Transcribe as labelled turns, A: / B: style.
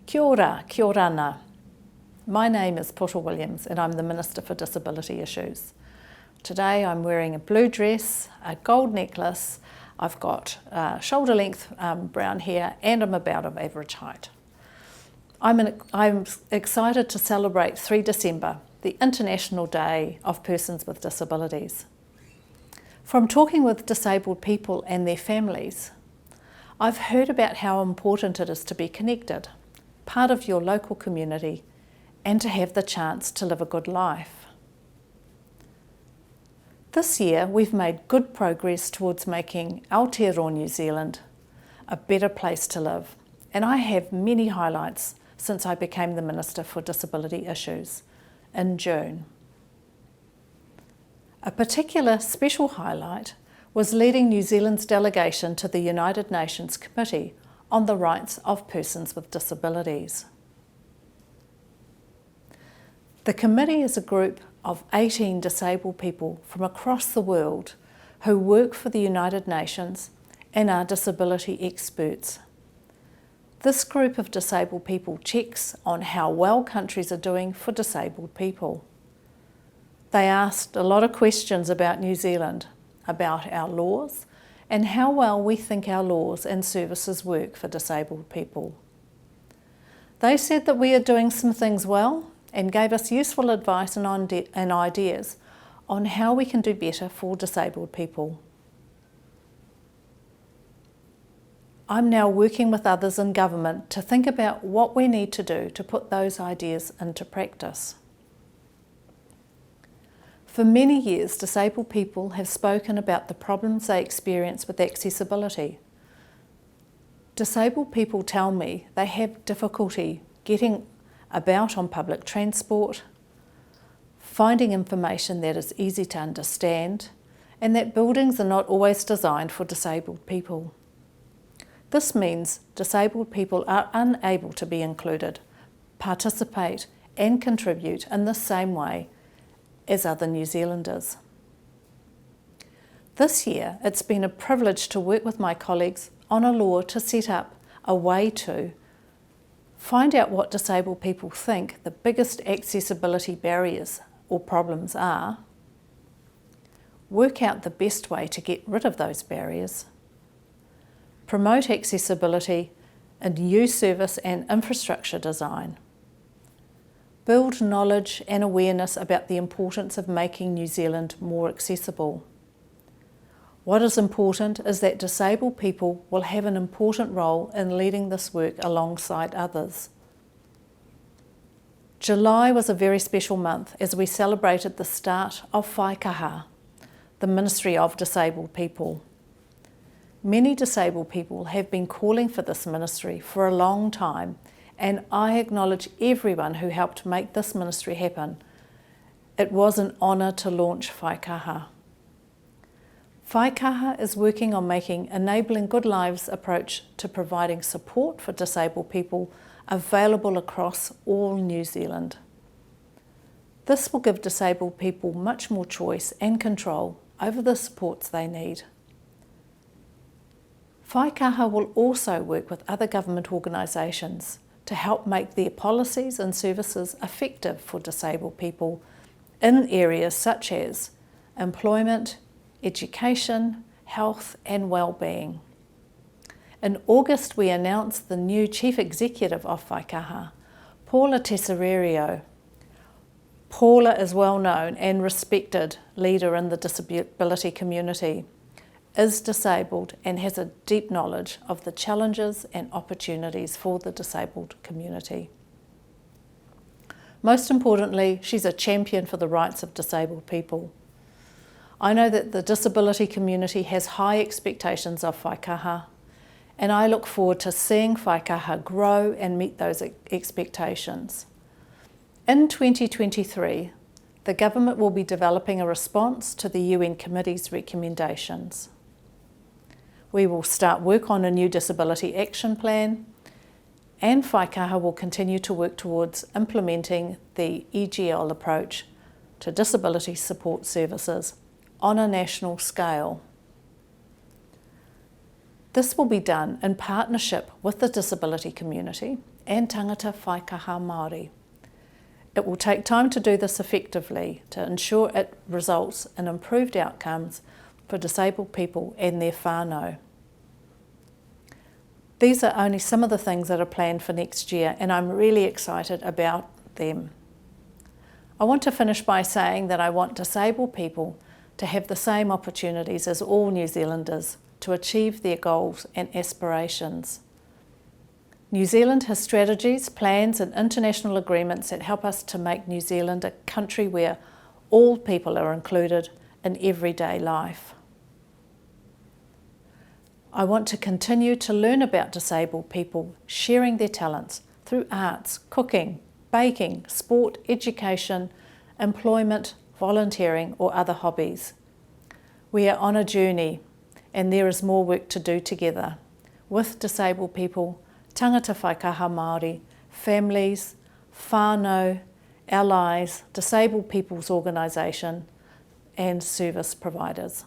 A: Kia ora, kia orāna. My name is Poto Williams and I'm the Minister for Disability Issues. Today I'm wearing a blue dress, a gold necklace, I've got shoulder length brown hair and I'm about of average height. I'm excited to celebrate 3 December, the International Day of Persons with Disabilities. From talking with disabled people and their families, I've heard about how important it is to be connected, part of your local community, and to have the chance to live a good life. This year we've made good progress towards making Aotearoa New Zealand a better place to live, and I have many highlights since I became the Minister for Disability Issues in June. A particular special highlight was leading New Zealand's delegation to the United Nations Committee on the Rights of Persons with Disabilities. The committee is a group of 18 disabled people from across the world who work for the United Nations and are disability experts. This group of disabled people checks on how well countries are doing for disabled people. They asked a lot of questions about New Zealand, about our laws, and how well we think our laws and services work for disabled people. They said that we are doing some things well and gave us useful advice and ideas on how we can do better for disabled people. I'm now working with others in government to think about what we need to do to put those ideas into practice. For many years, disabled people have spoken about the problems they experience with accessibility. Disabled people tell me they have difficulty getting about on public transport, finding information that is easy to understand, and that buildings are not always designed for disabled people. This means disabled people are unable to be included, participate, and contribute in the same way as other New Zealanders. This year, it's been a privilege to work with my colleagues on a law to set up a way to find out what disabled people think the biggest accessibility barriers or problems are, work out the best way to get rid of those barriers, promote accessibility in new service and infrastructure design, build knowledge and awareness about the importance of making New Zealand more accessible. What is important is that disabled people will have an important role in leading this work alongside others. July was a very special month as we celebrated the start of Whaikaha, the Ministry of Disabled People. Many disabled people have been calling for this ministry for a long time, and I acknowledge everyone who helped make this ministry happen. It was an honour to launch Whaikaha. Whaikaha is working on making Enabling Good Lives approach to providing support for disabled people available across all New Zealand. This will give disabled people much more choice and control over the supports they need. Whaikaha will also work with other government organisations to help make their policies and services effective for disabled people in areas such as employment, education, health and well-being. In August we announced the new Chief Executive of Whaikaha, Paula Tesorerio. Paula is well known and respected leader in the disability community, is disabled and has a deep knowledge of the challenges and opportunities for the disabled community. Most importantly, she's a champion for the rights of disabled people. I know that the disability community has high expectations of Whaikaha, and I look forward to seeing Whaikaha grow and meet those expectations. In 2023, the government will be developing a response to the UN Committee's recommendations. We will start work on a new disability action plan, and Whaikaha will continue to work towards implementing the EGL approach to disability support services on a national scale. This will be done in partnership with the disability community and tangata whaikaha Māori. It will take time to do this effectively to ensure it results in improved outcomes for disabled people and their whānau. These are only some of the things that are planned for next year, and I'm really excited about them. I want to finish by saying that I want disabled people to have the same opportunities as all New Zealanders to achieve their goals and aspirations. New Zealand has strategies, plans and international agreements that help us to make New Zealand a country where all people are included in everyday life. I want to continue to learn about disabled people sharing their talents through arts, cooking, baking, sport, education, employment, volunteering or other hobbies. We are on a journey and there is more work to do together with disabled people, tangata whaikaha Māori, families, whānau, allies, disabled people's organisation and service providers.